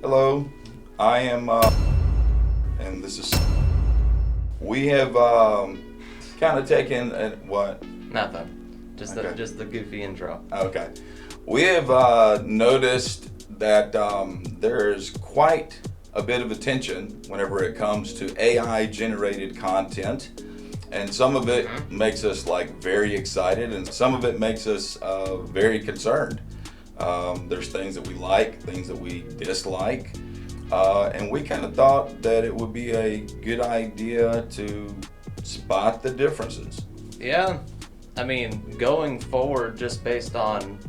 Hello, I am, and this is. We have kind of taken what? Nothing. Just Okay. just the goofy intro. Okay, we have noticed that there's quite a bit of attention whenever it comes to AI generated content, and some of it makes us like very excited, and some of it makes us very concerned. There's things that we like, things that we dislike. And we kind of thought that it would be a good idea to spot the differences. Yeah. I mean, going forward, just based on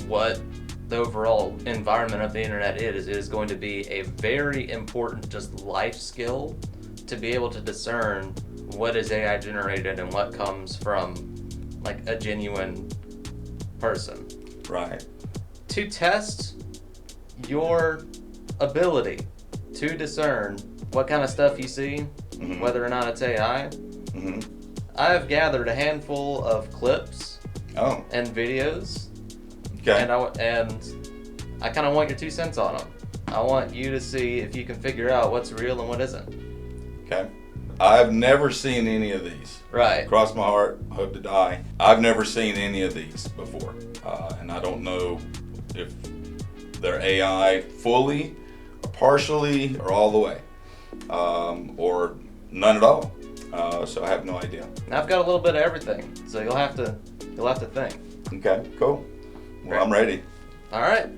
what the overall environment of the internet is going to be a very important just life skill to be able to discern what is AI generated and what comes from like a genuine person. Right. To test your ability to discern what kind of stuff you see, Mhm. whether or not it's AI, hmm I have gathered a handful of clips Oh, and videos, okay. and I kind of want your 2 cents on them. I want you to see if you can figure out what's real and what isn't. Okay. I've never seen any of these. Right. Cross my heart, hope to die. I've never seen any of these before. And I don't know if they're AI fully, or partially, or all the way, or none at all. So I have no idea. Now I've got a little bit of everything, so you'll have to think. Okay, cool. Well, I'm ready. All right,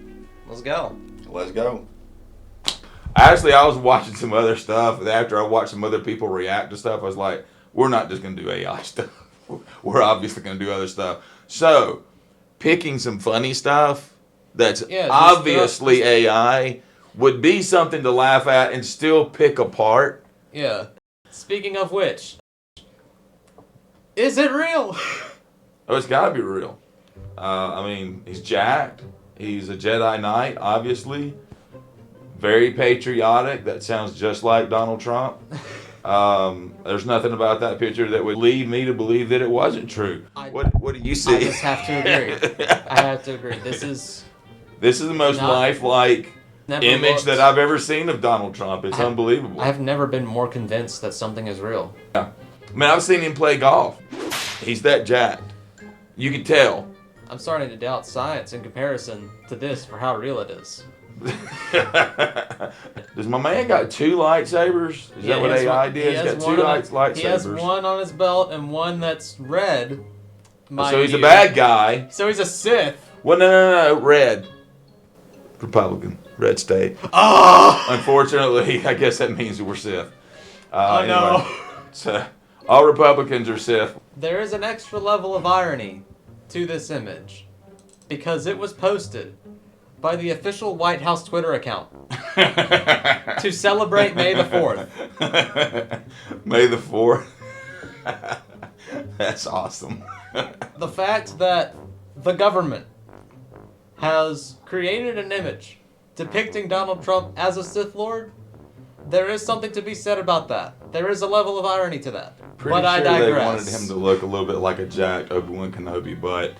let's go. Let's go. Actually, I was watching some other stuff. And after I watched some other people react to stuff, I was like, we're not just going to do AI stuff. We're obviously going to do other stuff. So, picking some funny stuff that's Yeah, just obviously AI would be something to laugh at and still pick apart. Yeah. Speaking of which, is it real? Oh, it's got to be real. I mean, he's jacked. He's a Jedi Knight, obviously. Very patriotic. That sounds just like Donald Trump. There's nothing about that picture that would lead me to believe that it wasn't true. What do you see? I just have to agree. I have to agree. This is the most Not- lifelike never image looked- that I've ever seen of Donald Trump. It's unbelievable. I've never been more convinced that something is real. I mean, I've seen him play golf. He's that jacked. You can tell. I'm starting to doubt science in comparison to this for how real it is. Does my man got 2 lightsabers? Is that what AI did? He's got 2 lightsabers. He has one on his belt and one that's red. So he's a bad guy. So he's a Sith. Well, no. Red. Republican. Red state. Oh! Unfortunately, I guess that means we're Sith. No. So, all Republicans are Sith. There is an extra level of irony to this image because it was posted by the official White House Twitter account to celebrate May the 4th. May the 4th. That's awesome. The fact that the government has created an image depicting Donald Trump as a Sith Lord, there is something to be said about that. There is a level of irony to that. Pretty but sure I digress. they wanted him to look a little bit like a jacked Obi-Wan Kenobi, but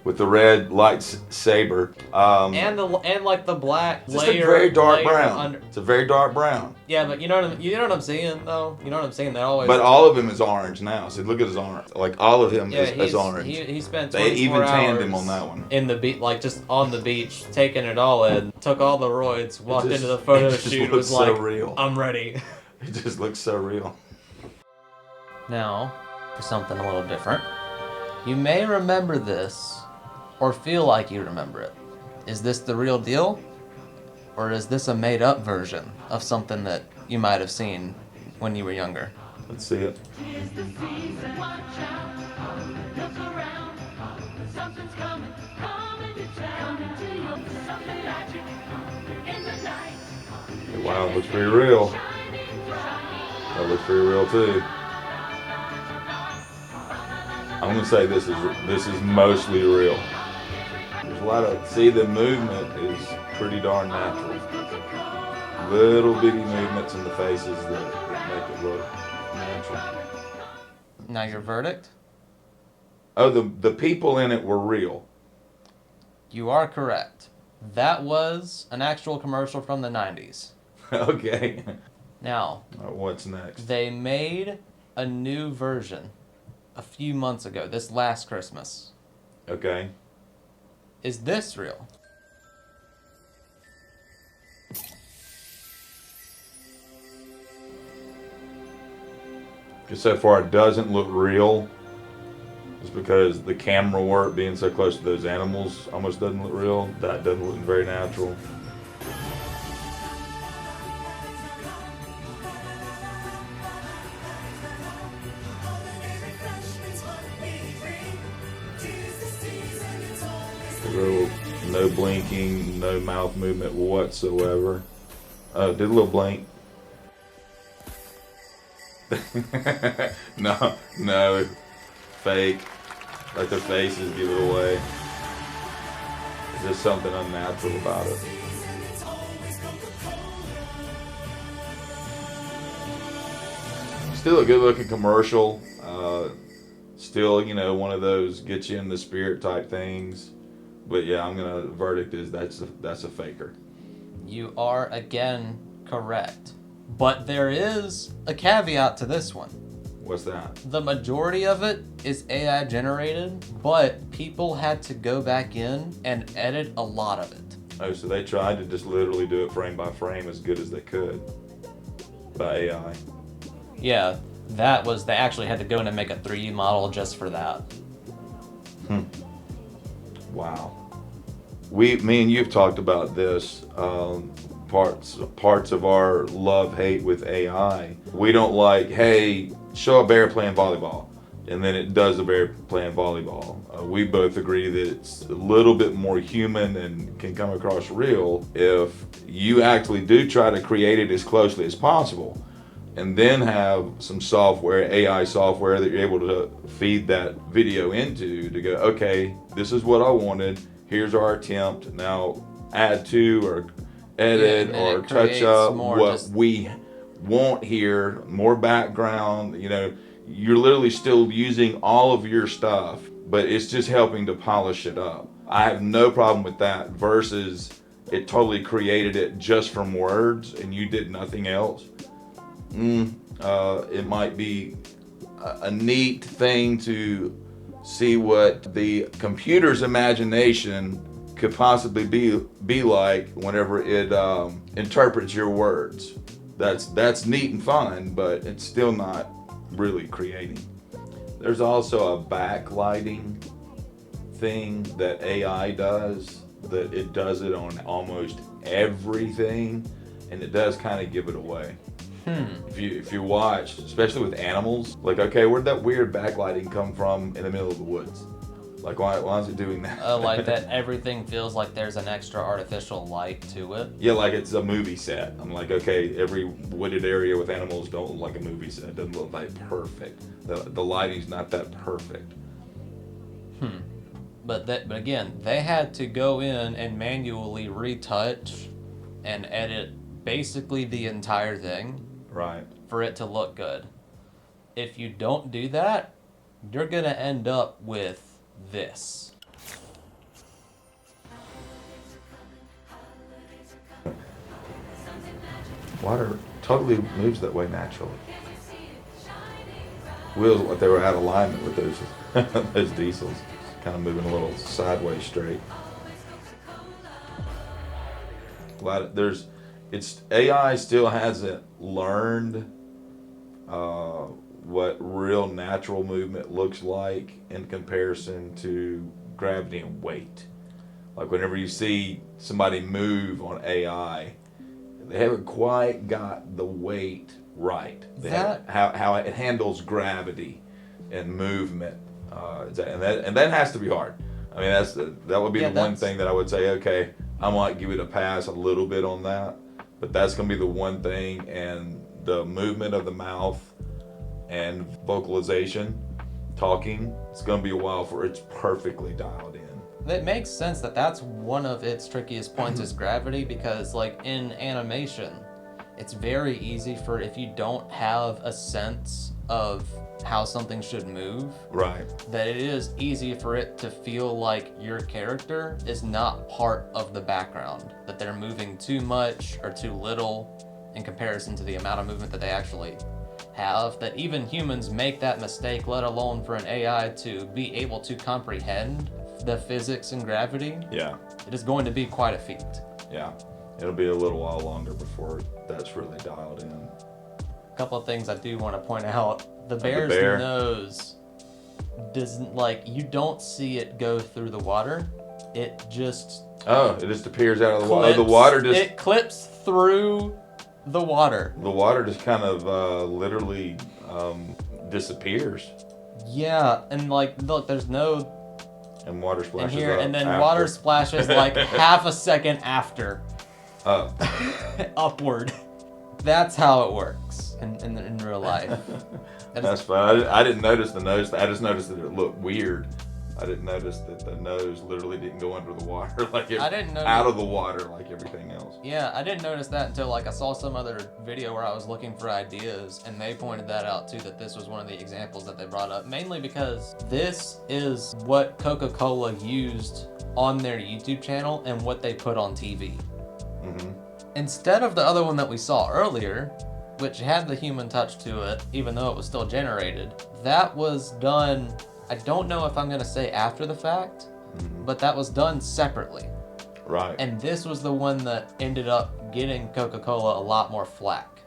with the red lightsaber. And like the black Just layer. a very dark layer brown. under- It's a very dark brown. Yeah, but you know what I'm saying though. You know what I'm saying. They always. But all of him is orange now. So look at his orange. Like all of him is orange. He spent 24 They even tanned him hours on that one. in the beach, like just on the beach, taking it all in. Took all the roids, walked just- into the photo it just shoot, looks was so like, real. I'm ready. It just looks so real. Now, for something a little different. You may remember this, or feel like you remember it. Is this the real deal? Or is this a made-up version of something that you might have seen when you were younger? Let's see it. Tis the season, watch out, look around, something's coming to town, coming to you, something magic in the night, Wow, it looks pretty real. shining bright. That looks pretty real too. I'm gonna say this is mostly real. There's a lot of the movement is pretty darn natural. Little bitty movements in the faces that make it look natural. Now your verdict? Oh, the people in it were real. You are correct. That was an actual commercial from the 90s. Okay. Now, What's next? they made a new version a few months ago, this last Christmas. Okay. Is this real? Because so far it doesn't look real. Just because the camera work being so close to those animals almost doesn't look real. That doesn't look very natural. No blinking, no mouth movement whatsoever. Oh, did a little blink. No, fake. Like their faces give it away. There's just something unnatural about it. Still a good looking commercial. Still, one of those get you in the spirit type things. But yeah, verdict is that's a faker. You are again correct. But there is a caveat to this one. What's that? The majority of it is AI generated, but people had to go back in and edit a lot of it. Oh, so they tried to just literally do it frame by frame as good as they could by AI. Yeah, they actually had to go in and make a 3D model just for that. Wow. Me and you've talked about this. Parts of our love-hate with AI. We don't like, hey, show a bear playing volleyball, and then it does a bear playing volleyball. We both agree that it's a little bit more human and can come across real if you actually do try to create it as closely as possible, and then have some software, AI software, that you're able to feed that video into to go, okay, this is what I wanted. Here's our attempt. Now add to or edit or touch up what we want here, more background. You're literally still using all of your stuff, but it's just helping to polish it up. I have no problem with that versus it totally created it just from words and you did nothing else. It might be a neat thing to see what the computer's imagination could possibly be like whenever it interprets your words. That's neat and fun, but it's still not really creating. There's also a backlighting thing that AI does, that it does it on almost everything, and it does kind of give it away. If you watch, especially with animals, like, okay, where'd that weird backlighting come from in the middle of the woods? Like, why is it doing that? Like that everything feels like there's an extra artificial light to it. Yeah, like it's a movie set. I'm like, okay, every wooded area with animals don't look like a movie set. It doesn't look like perfect. The lighting's not that perfect. But again, they had to go in and manually retouch and edit basically the entire thing. Right. For it to look good. If you don't do that, you're gonna end up with this. Water totally moves that way naturally. Wheels, what they were out of alignment with those diesels, kind of moving a little sideways straight. AI still hasn't learned what real natural movement looks like in comparison to gravity and weight. Like whenever you see somebody move on AI, they haven't quite got the weight right. How it handles gravity and movement, and that has to be hard. I mean, that would be the one thing that I would say, okay, I might give it a pass a little bit on that, but that's going to be the one thing. And the movement of the mouth and vocalization, talking, it's going to be a while for it's perfectly dialed in. It makes sense that's one of its trickiest points is gravity, because like in animation, it's very easy for, if you don't have a sense of how something should move, Right. that it is easy for it to feel like your character is not part of the background, that they're moving too much or too little in comparison to the amount of movement that they actually have, that even humans make that mistake, let alone for an AI to be able to comprehend the physics and gravity. Yeah. It is going to be quite a feat. Yeah. It'll be a little while longer before that's really dialed in. A couple of things I do want to point out. The bear's bear. nose doesn't, like, you don't see it go through the water. It just Oh, it just appears out of the water. The water just it clips through the water. the water just kind of literally disappears, Yeah, and like, look, there's no and water in splashes here, up and then after. water splashes like half a second after up. upward. That's how it works in real life. That's fine. I didn't notice the nose. I just noticed that it looked weird. I didn't notice that the nose literally didn't go under the water like it, I didn't notice- out of the water like everything else. Yeah, I didn't notice that until like I saw some other video where I was looking for ideas, and they pointed that out too, that this was one of the examples that they brought up, mainly because this is what Coca-Cola used on their YouTube channel and what they put on TV. Mm-hmm. Instead of the other one that we saw earlier, which had the human touch to it, even though it was still generated, that was done, I don't know if I'm going to say after the fact, but that was done separately. Right. And this was the one that ended up getting Coca-Cola a lot more flack,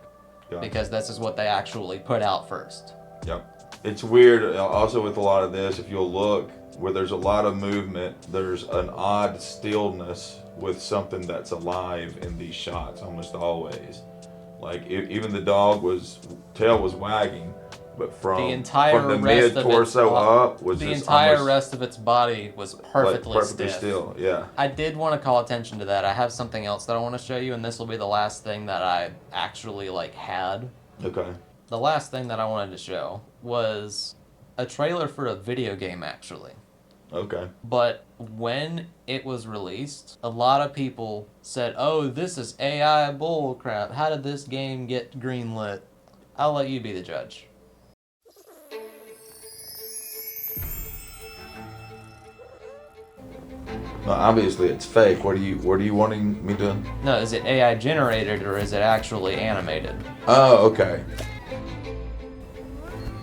Yeah. because this is what they actually put out first. Yep. It's weird also with a lot of this, if you'll look, where there's a lot of movement, there's an odd stillness with something that's alive in these shots almost always. Like even the dog tail was wagging, but from The entire the rest mid of torso up was the just entire almost rest of its body was like perfectly perfectly stiff. still. Yeah. I did want to call attention to that. I have something else that I want to show you, and this will be the last thing that I actually had. Okay. The last thing that I wanted to show was a trailer for a video game, actually. Okay. But when it was released, a lot of people said, "Oh, this is AI bullcrap. How did this game get greenlit?" I'll let you be the judge. Well, obviously it's fake. What are you wanting me to? No, is it AI generated or is it actually animated? Oh, okay.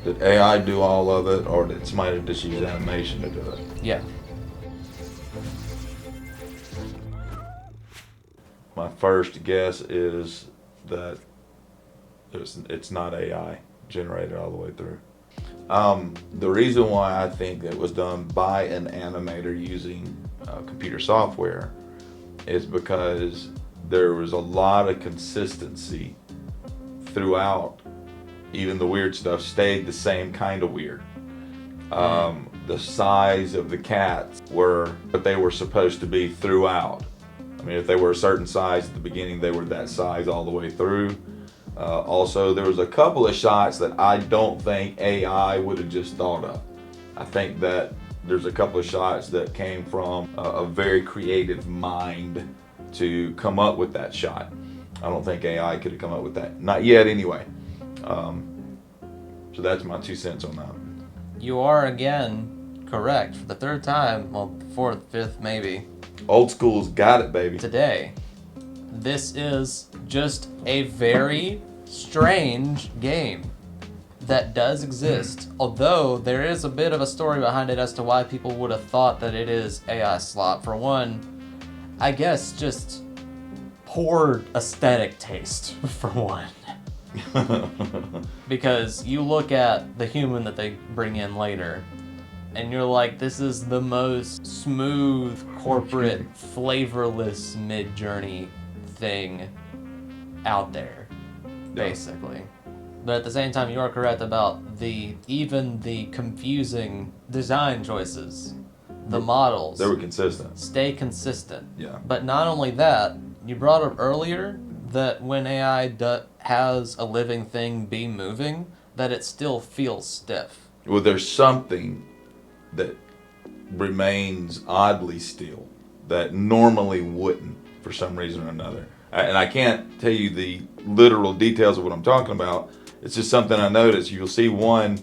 Did AI do all of it, or did somebody just use animation to do it? Yeah. My first guess is that it's not AI generated all the way through. The reason why I think it was done by an animator using computer software is because there was a lot of consistency throughout. Even the weird stuff stayed the same kind of weird. The size of the cats were what they were supposed to be throughout. I mean, if they were a certain size at the beginning, they were that size all the way through. Also, there was a couple of shots that I don't think AI would have just thought of. I think that there's a couple of shots that came from a very creative mind to come up with that shot. I don't think AI could have come up with that. Not yet, anyway. So that's my 2 cents on that. You are again correct for the third time, well, fourth, fifth, maybe, Old school's got it, baby. today. This is just a very strange game that does exist, although there is a bit of a story behind it as to why people would have thought that it is AI slop. For one, I guess just poor aesthetic taste, for one. Because you look at the human that they bring in later, and you're like, this is the most smooth, corporate, flavorless Mid-Journey thing out there, basically. But at the same time, you are correct about even the confusing design choices. The models They were consistent. stay consistent. Yeah. But not only that, you brought up earlier that when AI has a living thing be moving, that it still feels stiff. Well, there's something that remains oddly still that normally wouldn't for some reason or another. And I can't tell you literal details of what I'm talking about. It's just something I noticed. You'll see one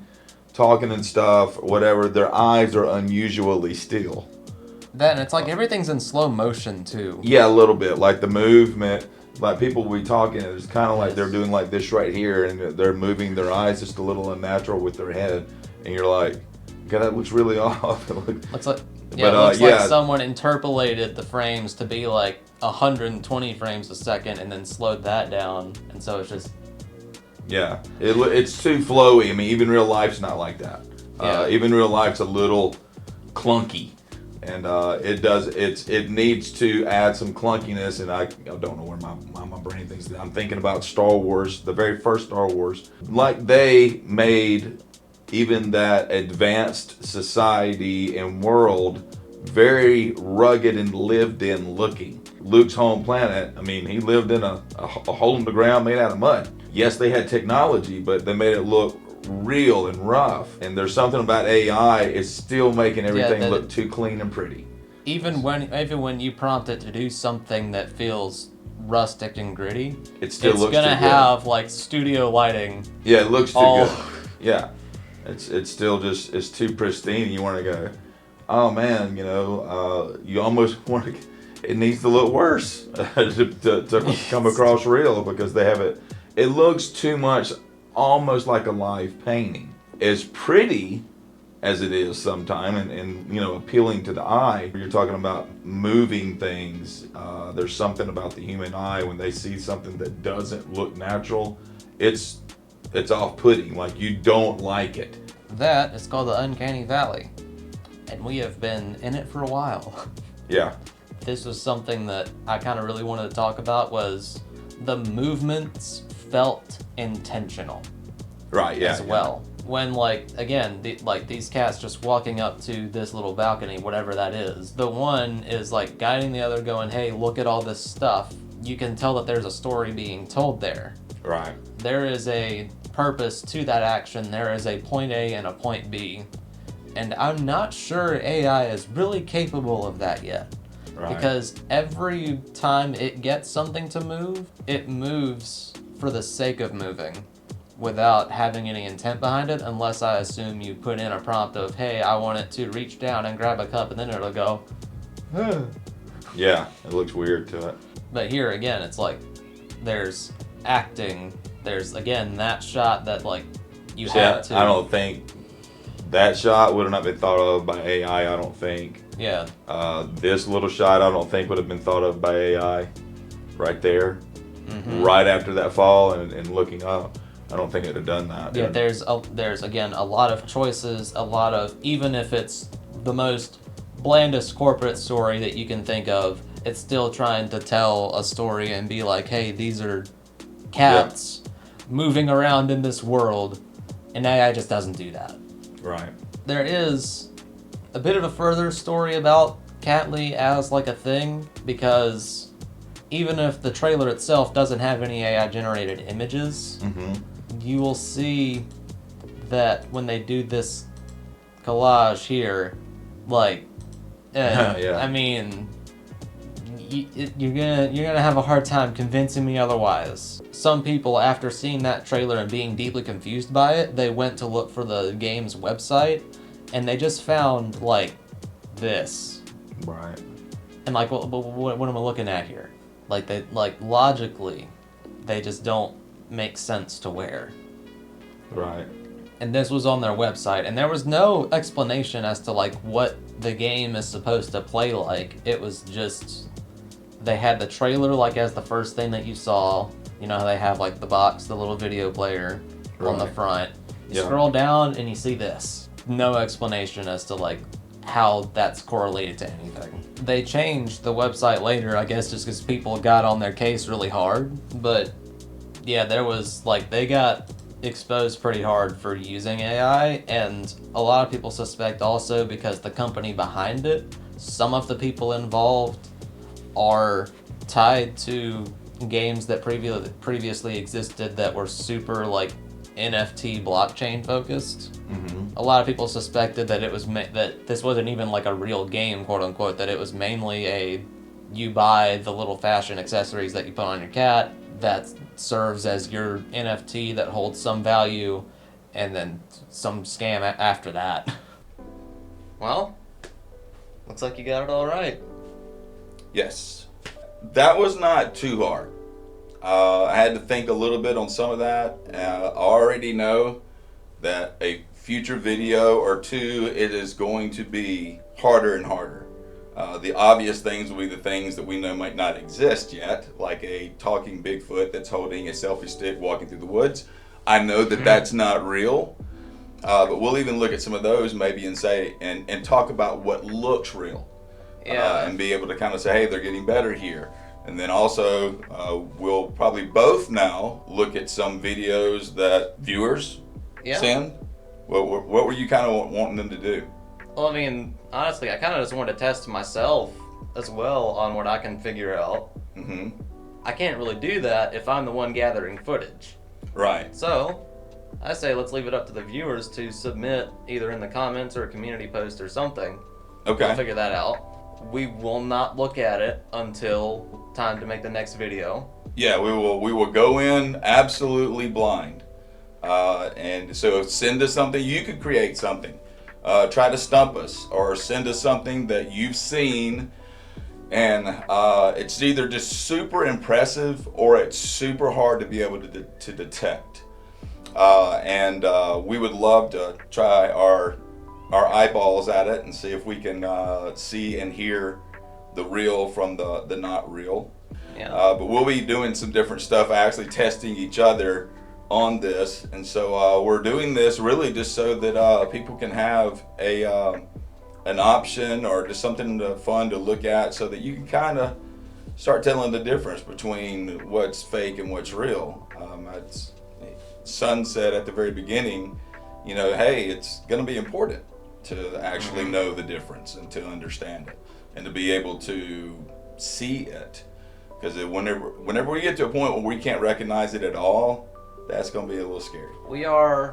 talking and stuff, whatever. Their eyes are unusually still. Then it's like everything's in slow motion too. Yeah, a little bit. Like the movement, like people will be talking, it's kind of like they're doing like this right here, and they're moving their eyes just a little unnatural with their head, and you're like, God, that looks really off. Looks like But, like someone interpolated the frames to be like 120 frames a second and then slowed that down, and so it's just Yeah, it's too flowy. I mean, even real life's not like that. Yeah. Even real life's a little clunky, and it needs to add some clunkiness. And I don't know where my brain thinks that. I'm thinking about Star Wars, the very first Star Wars. Like they made even that advanced society and world very rugged and lived in looking. Luke's home planet, I mean, he lived in a hole in the ground made out of mud. Yes, they had technology, but they made it look real and rough. And there's something about AI, it's still making everything look too clean and pretty. even when you prompt it to do something that feels rustic and gritty, It still looks gonna too have like studio lighting. Yeah, it looks too all- good. Yeah, it's still just, it's too pristine. You want to go, oh man, you almost want to. It needs to look worse to come across real, because they have it. It looks too much, almost like a live painting. As pretty as it is sometimes, and appealing to the eye. You're talking about moving things. There's something about the human eye when they see something that doesn't look natural. It's off-putting. Like, you don't like it. That is called the uncanny valley, and we have been in it for a while. Yeah. This was something that I kind of really wanted to talk about, was the movements felt intentional Right. Yeah. as well. When these cats just walking up to this little balcony, whatever that is, the one is like guiding the other, going, hey, look at all this stuff. You can tell that there's a story being told there. Right. There is a purpose to that action. There is a point A and a point B. And I'm not sure AI is really capable of that yet. Right. Because every time it gets something to move, it moves for the sake of moving without having any intent behind it, unless I assume you put in a prompt of, hey, I want it to reach down and grab a cup, and then it'll go, Yeah, it looks weird to it. But here again, it's like there's acting. There's again that shot that like you had to. I don't think that shot would have not been thought of by AI. I don't think. Yeah. This little shot, I don't think would have been thought of by AI. Right there, right after that fall and looking up, I don't think it'd have done that. Yeah. There's again a lot of choices. A lot of, even if it's the most blandest corporate story that you can think of, it's still trying to tell a story and be like, hey, these are cats moving around in this world, and AI just doesn't do that. Right. There is a bit of a further story about Catly as like a thing, because even if the trailer itself doesn't have any AI generated images, you will see that when they do this collage here, like, Yeah. I mean, you're gonna have a hard time convincing me otherwise. Some people, after seeing that trailer and being deeply confused by it, they went to look for the game's website, and they just found like this, Right. and like, what am I looking at here? Like, they logically, they just don't make sense to where. Right. And this was on their website, and there was no explanation as to like what the game is supposed to play like. It was just, they had the trailer like as the first thing that you saw. You know how they have like the box, the little video player on the Right. front. You Yeah. scroll down and you see this. No explanation as to like how that's correlated to anything. They changed the website later, I guess just because people got on their case really hard. But yeah, there was like, they got exposed pretty hard for using AI, and a lot of people suspect also because the company behind it, some of the people involved are tied to games that previously existed that were super like NFT blockchain focused. A lot of people suspected that it was that this wasn't even like a real game, quote unquote, that it was mainly you buy the little fashion accessories that you put on your cat, that serves as your NFT that holds some value, and then some scam after that. Well, looks like you got it all right. Yes, that was not too hard. I had to think a little bit on some of that. I already know that a future video or two, it is going to be harder and harder. The obvious things will be the things that we know might not exist yet, like a talking Bigfoot that's holding a selfie stick walking through the woods. I know that that's not real, but we'll even look at some of those maybe and say and talk about what looks real, and be able to kind of say, hey, they're getting better here. And then also, we'll probably both now look at some videos that viewers send. What were you kind of wanting them to do? Well, I mean, honestly, I kind of just wanted to test myself as well on what I can figure out. Mm-hmm. I can't really do that if I'm the one gathering footage. Right. So, I say let's leave it up to the viewers to submit either in the comments or a community post or something. Okay. We'll figure that out. We will not look at it until time to make the next video. Yeah, we will go in absolutely blind. And so send us something. You could create something. Try to stump us or send us something that you've seen, and it's either just super impressive or it's super hard to be able to detect. And we would love to try our eyeballs at it and see if we can see and hear the real from the not real. Yeah. But we'll be doing some different stuff, actually testing each other on this, and so we're doing this really just so that people can have an option or just something fun to look at, so that you can kind of start telling the difference between what's fake and what's real. It's Sun said at the very beginning, you know, hey, it's going to be important to actually know the difference and to understand it and to be able to see it, because whenever we get to a point where we can't recognize it at all, that's going to be a little scary. We are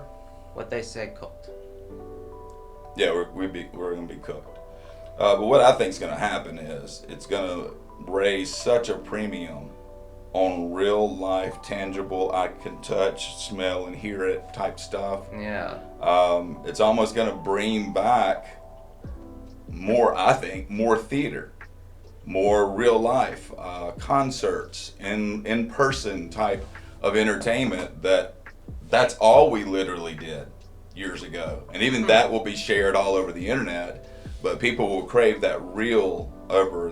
what they say cooked. Yeah, we're going to be cooked. But what I think is going to happen is it's going to raise such a premium on real life, tangible, I can touch, smell, and hear it type stuff. Yeah. It's almost going to bring back more, I think, more theater, more real life, concerts, in person type of entertainment. That's all we literally did years ago, and even that will be shared all over the internet, but people will crave that real over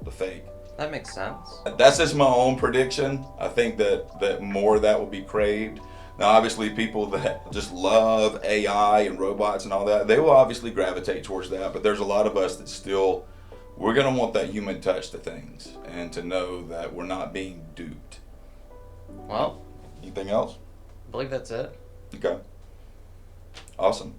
the fake. That makes sense. That's just my own prediction. I think that more of that will be craved. Now obviously people that just love AI and robots and all that, they will obviously gravitate towards that, but there's a lot of us that still, we're going to want that human touch to things and to know that we're not being duped. Well, Anything else? I believe that's it. Okay. Awesome.